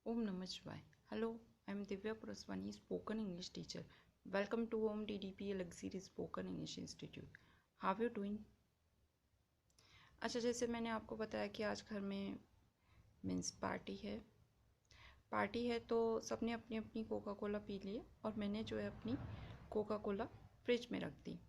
Om Namah Shivaya. Hello, I am Divya Puraswani, spoken English teacher. Welcome to Om DDP Luxury Spoken English Institute. How are you doing? अच्छा, जैसे मैंने आपको बताया कि आज घर में मीन्स पार्टी है तो सबने अपनी अपनी कोका कोला पी ली और मैंने जो है अपनी कोका कोला फ्रिज में रख दी।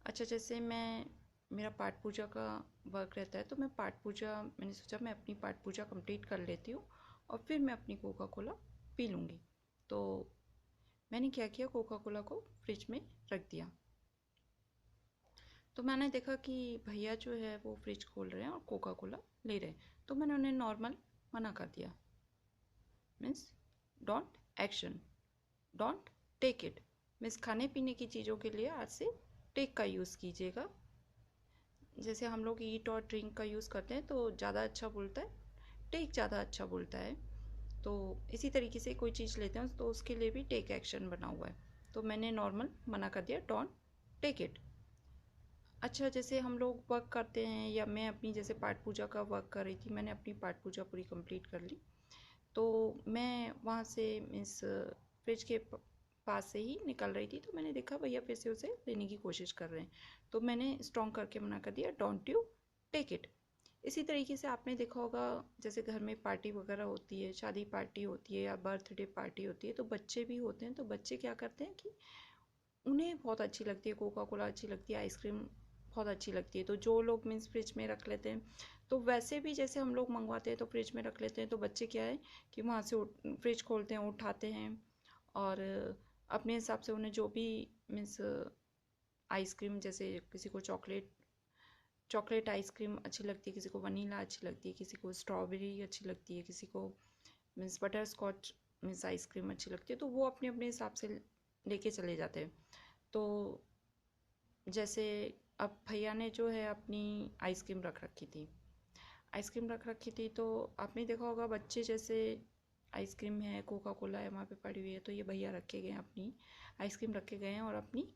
अच्छा, जैसे मेरा पाठ पूजा का वर्क रहता है तो मैंने सोचा मैं अपनी पाठ पूजा कंप्लीट कर लेती हूँ और फिर मैं अपनी कोका कोला पी लूँगी। तो मैंने क्या किया, कोका कोला को फ्रिज में रख दिया। तो मैंने देखा कि भैया जो है वो फ्रिज खोल रहे हैं और कोका कोला ले रहे हैं, तो मैंने उन्हें नॉर्मल मना कर दिया। Means don't action, don't take it. Means खाने पीने की चीज़ों के लिए आज से टेक का यूज़ कीजिएगा। जैसे हम लोग ईट और ड्रिंक का यूज़ करते हैं तो ज़्यादा अच्छा बोलता है, टेक ज़्यादा अच्छा बोलता है। तो इसी तरीके से कोई चीज़ लेते हैं तो उसके लिए भी टेक एक्शन बना हुआ है, तो मैंने नॉर्मल मना कर दिया, डोंट टेक इट। अच्छा, जैसे हम लोग वर्क करते हैं या मैं अपनी जैसे पाठ पूजा का वर्क कर रही थी, मैंने अपनी पाठ पूजा पूरी कंप्लीट कर ली। तो मैं वहाँ से मीन्स फ्रिज के पास से ही निकल रही थी, तो मैंने देखा भैया फिर से उसे लेने की कोशिश कर रहे हैं, तो मैंने स्ट्रॉन्ग करके मना कर दिया, डोंट यू टेक इट। इसी तरीके से आपने देखा होगा, जैसे घर में पार्टी वगैरह होती है, शादी पार्टी होती है या बर्थडे पार्टी होती है, तो बच्चे भी होते हैं। तो बच्चे क्या करते हैं कि उन्हें बहुत अच्छी लगती है कोका कोला, अच्छी लगती है आइसक्रीम, बहुत अच्छी लगती है, तो जो लोग मीन्स फ्रिज में रख लेते हैं। तो वैसे भी जैसे हम लोग मंगवाते हैं तो फ्रिज में रख लेते हैं, तो बच्चे क्या है कि वहाँ से फ्रिज खोलते हैं, उठाते हैं और अपने हिसाब से उन्हें जो भी मीन्स आइसक्रीम, जैसे किसी को चॉकलेट आइसक्रीम अच्छी लगती है, किसी को वनीला अच्छी लगती है, किसी को स्ट्रॉबेरी अच्छी लगती है, किसी को means butterscotch means ice cream अच्छी लगती है, तो वो अपने अपने हिसाब से लेके चले जाते हैं। तो जैसे अब भैया ने जो है अपनी आइसक्रीम रख रखी थी, तो आपने देखा होगा बच्चे जैसे आइसक्रीम है, कोका कोला है वहाँ पे पड़ी हुई है, तो ये भैया रखे गए हैं, अपनी आइसक्रीम रखे गए हैं और अपनी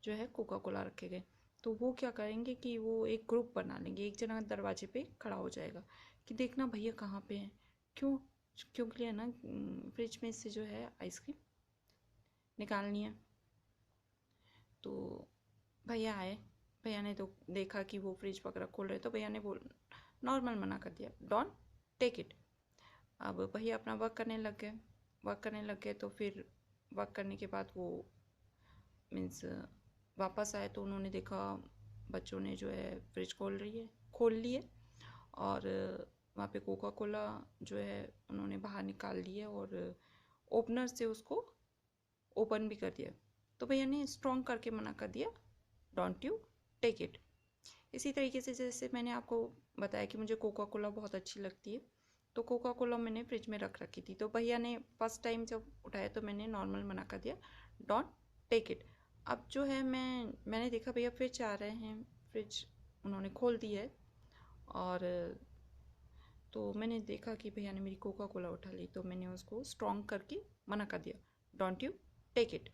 जो है कोका कोला रखे गए। तो वो क्या करेंगे कि वो एक ग्रुप बना लेंगे, एक जना दरवाजे पे खड़ा हो जाएगा कि देखना भैया कहाँ पे हैं, क्यों क्योंकि है ना फ्रिज में से जो है आइसक्रीम निकालनी है। तो भैया आए, भैया ने तो देखा कि वो फ्रिज वगैरह खोल रहे, तो भैया ने बोल नॉर्मल मना कर दिया, डोंट टेक इट। अब भैया अपना वर्क करने लग गए। तो फिर वर्क करने के बाद वो मीन्स वापस आए तो उन्होंने देखा बच्चों ने जो है फ्रिज खोल ली है और वहाँ पे कोका कोला जो है उन्होंने बाहर निकाल ली है और ओपनर से उसको ओपन भी कर दिया। तो भैया ने स्ट्रॉन्ग करके मना कर दिया, डोंट यू टेक इट। इसी तरीके से जैसे मैंने आपको बताया कि मुझे कोका कोला बहुत अच्छी लगती है, तो कोका कोला मैंने फ्रिज में रख रखी थी, तो भैया ने फर्स्ट टाइम जब उठाया तो मैंने नॉर्मल मना कर दिया, डोंट टेक इट। अब जो है मैंने देखा भैया फिर चाह रहे हैं, फ्रिज उन्होंने खोल दी है और तो मैंने देखा कि भैया ने मेरी कोका कोला उठा ली, तो मैंने उसको स्ट्रॉन्ग करके मना कर दिया, डोंट यू टेक इट।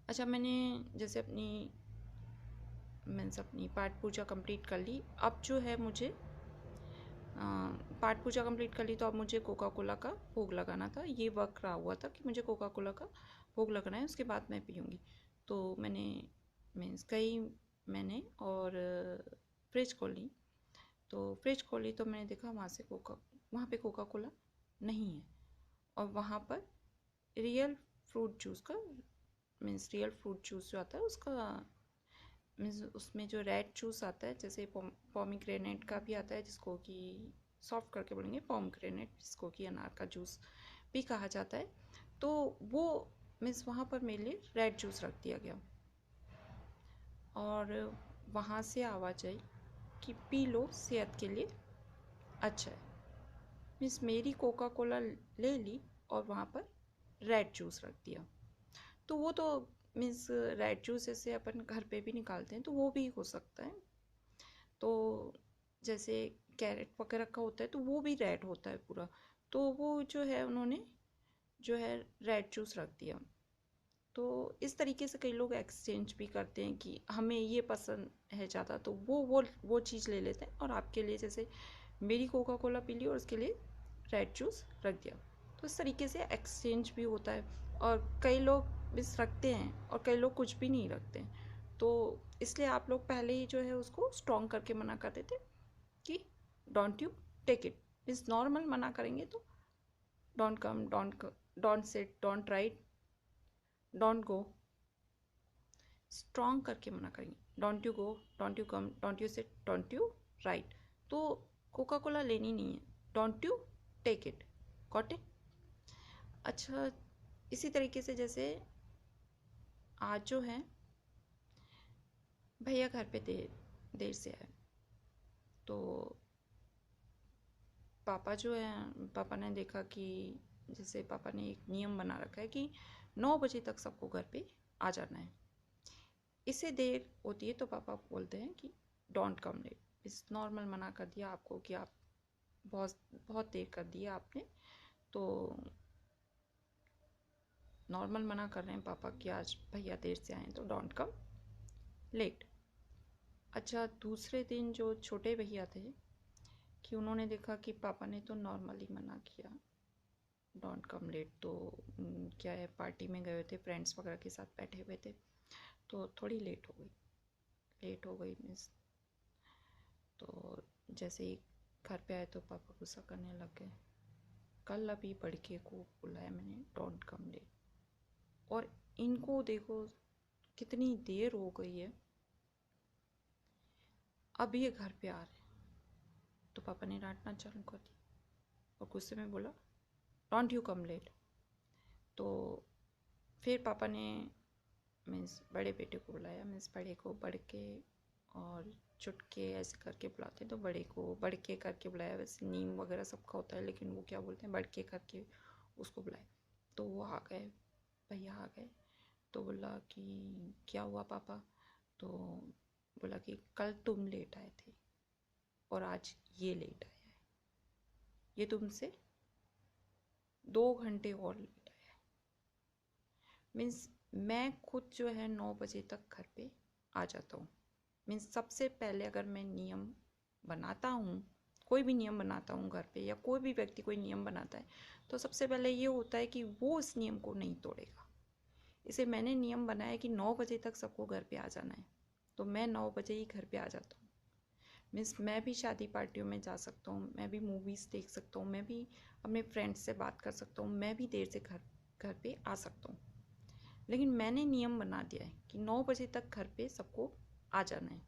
अच्छा, मैंने जैसे अपनी पाठ पूजा कंप्लीट कर ली। अब जो है मुझे पाठ पूजा कंप्लीट कर ली, तो अब मुझे कोका कोला का भोग लगाना था। ये वर्क रहा हुआ था कि मुझे कोका कोला का भोग लगाना है, उसके बाद मैं पीऊँगी। तो मैंने और फ्रिज खोली। तो फ्रिज खोली तो मैंने देखा वहाँ पे कोका कोला नहीं है, और वहाँ पर रियल फ्रूट जूस का रियल फ्रूट जूस जो आता है उसका मीन्स उसमें जो रेड जूस आता है, जैसे पॉमीग्रेनेट का भी आता है, जिसको कि सॉफ्ट करके बोलेंगे पॉमीग्रेनेट, जिसको कि अनार का जूस भी कहा जाता है, तो वो मीन्स वहाँ पर मेरे लिए रेड जूस रख दिया गया और वहाँ से आवाज़ आई कि पी लो, सेहत के लिए अच्छा है। मीन्स मेरी कोका कोला ले ली और वहाँ पर रेड जूस रख दिया। तो वो तो मीन्स रेड जूस जैसे अपन घर पे भी निकालते हैं, तो वो भी हो सकता है। तो जैसे कैरेट वगैरह का होता है तो वो भी रेड होता है पूरा, तो वो जो है उन्होंने जो है रेड जूस रख दिया। तो इस तरीके से कई लोग एक्सचेंज भी करते हैं कि हमें ये पसंद है ज़्यादा, तो वो चीज़ ले लेते हैं और आपके लिए जैसे मेरी कोका कोला पी ली और उसके लिए रेड जूस रख दिया। तो इस तरीके से एक्सचेंज भी होता है। और कई लोग मिस रखते हैं और कई लोग कुछ भी नहीं रखते हैं, तो इसलिए आप लोग पहले ही जो है उसको स्ट्रॉन्ग करके मना कर देते कि don't you take it. Means normal मना करेंगे तो don't come, don't sit, don't write, don't go. Strong करके मना करेंगे, don't you go, don't you come, don't you sit, don't you write. तो कोका कोला लेनी नहीं है, don't you take it. Got it? अच्छा, इसी तरीके से जैसे आज जो है भैया घर पे देर से आए, तो पापा जो है, पापा ने देखा कि जैसे पापा ने एक नियम बना रखा है कि 9 बजे तक सबको घर पे आ जाना है। इससे देर होती है तो पापा बोलते हैं कि डोंट कम लेट। इस नॉर्मल मना कर दिया आपको कि आप बहुत बहुत देर कर दिया आपने, तो नॉर्मल मना कर रहे हैं पापा कि आज भैया देर से आए तो डोंट कम लेट। अच्छा, दूसरे दिन जो छोटे भैया थे कि उन्होंने देखा कि पापा ने तो नॉर्मली मना किया डोंट कम लेट, तो क्या है, पार्टी में गए थे, फ्रेंड्स वगैरह के साथ बैठे हुए थे, तो थोड़ी लेट हो गई मिस। तो जैसे ही घर पे आए तो पापा गुस्सा करने लग गए, कल अभी बड़के को बुलाया मैंने डोंट कम लेट, और इनको देखो कितनी देर हो गई है, अब ये घर पे आ रहे हैं। तो पापा ने डांटना चालू कर दिया और गुस्से में बोला डोंट यू कम लेट। तो फिर पापा ने मीन्स बड़े बेटे को बुलाया, मीन्स बड़े को बड़के और चुटके ऐसे करके बुलाते हैं, तो बड़े को बड़के करके बुलाया। वैसे नीम वगैरह सबका होता है, लेकिन वो क्या बोलते हैं, बड़के करके उसको बुलाए। तो वो आ गए, भैया आ गए, तो बोला कि क्या हुआ पापा? तो बोला कि कल तुम लेट आए थे और आज ये लेट आया है, ये तुमसे 2 घंटे और लेट आया है। मीन्स मैं खुद जो है 9 बजे तक घर पे आ जाता हूँ। मीन्स सबसे पहले अगर मैं नियम बनाता हूँ, कोई भी नियम बनाता हूँ घर पे, या कोई भी व्यक्ति कोई नियम बनाता है, तो सबसे पहले ये होता है कि वो इस नियम को नहीं तोड़ेगा। इसे मैंने नियम बनाया कि 9 बजे तक सबको घर पे आ जाना है, तो मैं 9 बजे ही घर पे आ जाता हूँ। मीन्स मैं भी शादी पार्टियों में जा सकता हूँ, मैं भी मूवीज़ देख सकता हूँ, मैं भी अपने फ्रेंड्स से बात कर सकता हूँ, मैं भी देर से घर पे आ सकता हूँ। लेकिन मैंने नियम बना दिया है कि 9 बजे तक घर पे सबको आ जाना है।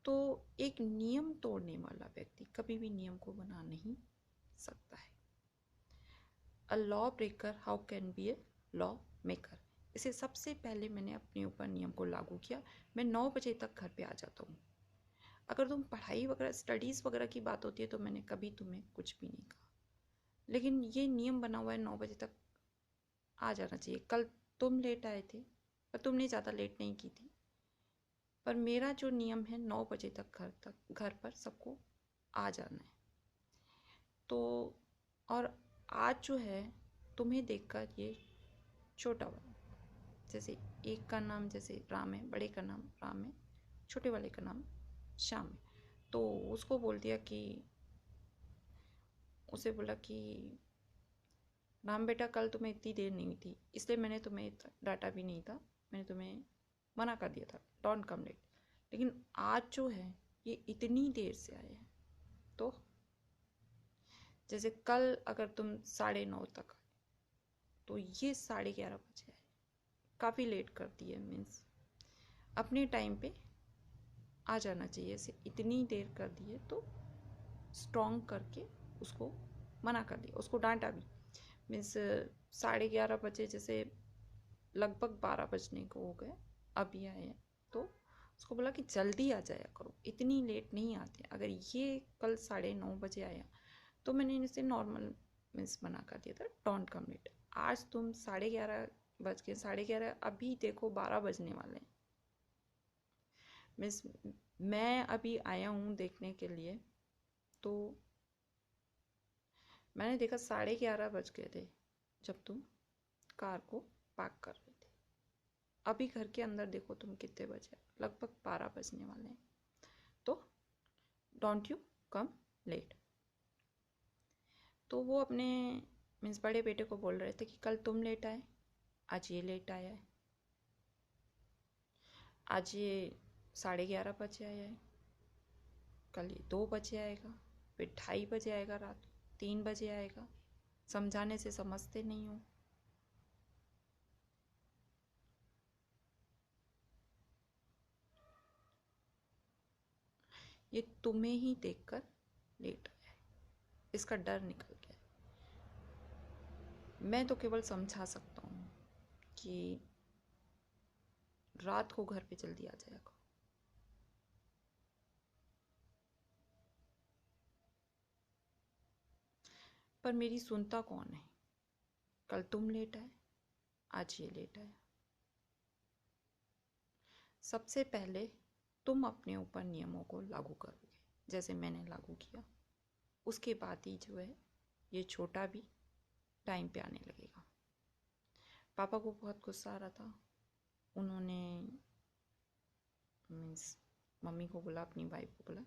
तो एक नियम तोड़ने वाला व्यक्ति कभी भी नियम को बना नहीं सकता है। A law breaker how can be a law maker. इसे सबसे पहले मैंने अपने ऊपर नियम को लागू किया। मैं 9 बजे तक घर पे आ जाता हूँ। अगर तुम पढ़ाई वगैरह स्टडीज़ वगैरह की बात होती है तो मैंने कभी तुम्हें कुछ भी नहीं कहा, लेकिन ये नियम बना हुआ है 9 बजे तक आ जाना चाहिए। कल तुम लेट आए थे, पर तुमने ज़्यादा लेट नहीं की थी, पर मेरा जो नियम है 9 बजे तक घर पर सबको आ जाना है। तो और आज जो है तुम्हें देखकर ये छोटा वाला, जैसे एक का नाम जैसे राम है, बड़े का नाम राम है, छोटे वाले का नाम श्याम है, तो उसको बोल दिया कि, उसे बोला कि राम बेटा कल तुम्हें इतनी देर नहीं हुई थी, इसलिए मैंने तुम्हें डांटा भी नहीं था, मैंने तुम्हें मना कर दिया था डोंट कम लेट। लेकिन आज जो है ये इतनी देर से आए हैं, तो जैसे कल अगर तुम 9:30 तक आए तो ये 11:30 बजे आए, काफ़ी लेट कर दिए। मीन्स अपने टाइम पे आ जाना चाहिए, ऐसे इतनी देर कर दिए तो स्ट्रॉन्ग करके उसको मना कर दिया, उसको डांटा भी। मीन्स 11:30 बजे, जैसे लगभग 12 बजने को हो गए, अभी आए हैं, तो उसको बोला कि जल्दी आ जाया करो, इतनी लेट नहीं आते। अगर ये कल 9:30 बजे आया तो मैंने इसे नॉर्मल मीन्स मना कर दिया था डोंट कम लेट। आज तुम 11:30 बज के 11:30, अभी देखो 12 बजने वाले हैं। मीन्स मैं अभी आया हूँ देखने के लिए, तो मैंने देखा 11:30 बज गए थे जब तुम कार को पार्क कर रहे थे। अभी घर के अंदर देखो तुम कितने बजे, लगभग 12 बजने वाले हैं। तो डोंट यू कम लेट। तो वो अपने मीन्स बड़े बेटे को बोल रहे थे कि कल तुम लेट आए, आज ये लेट आया है, आज ये 11:30 बजे आया है, कल ये 2 बजे आएगा, फिर 2:30 बजे आएगा, रात 3 बजे आएगा। समझाने से समझते नहीं हो। ये तुम्हें ही देखकर लेट आया है, इसका डर निकल गया। मैं तो केवल समझा सकता हूँ कि रात को घर पे जल्दी आ जाएगा। पर मेरी सुनता कौन है? कल तुम लेट आए, आज ये लेट आया। सबसे पहले तुम अपने ऊपर नियमों को लागू करोगे, जैसे मैंने लागू किया। उसके बाद ही जो है ये छोटा भी टाइम पे आने लगेगा। पापा को बहुत गुस्सा आ रहा था। उन्होंने मीन्स मम्मी को बोला, अपनी वाइफ को बोला,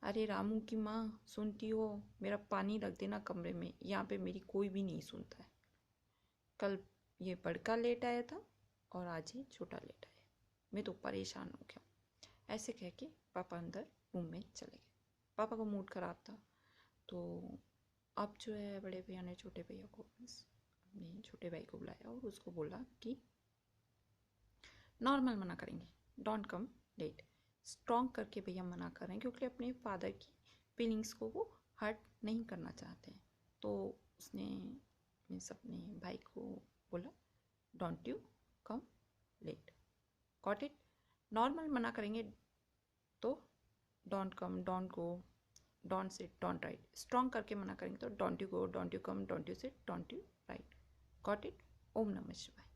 अरे रामू की माँ सुनती हो, मेरा पानी रख देना कमरे में, यहाँ पे मेरी कोई भी नहीं सुनता है। कल ये बड़का लेट आया था और आज ये छोटा लेट आया, मैं तो परेशान हो गया। ऐसे कह के पापा अंदर रूम में चले गए। पापा का मूड खराब था। तो अब जो है बड़े भैया ने छोटे भैया को, अपने छोटे भाई को बुलाया और उसको बोला कि नॉर्मल मना करेंगे, डोंट कम लेट। स्ट्रॉन्ग करके भैया मना कर रहे हैं क्योंकि अपने फादर की फीलिंग्स को वो हर्ट नहीं करना चाहते हैं। तो उसने मीन्स अपने भाई को बोला, don't you come late, got it. Normal मना करेंगे तो don't come, don't go, don't sit, don't write. Strong करके मना करेंगे तो don't you go, don't you come, don't you sit, don't you write, got it. ओम नमः शिवाय।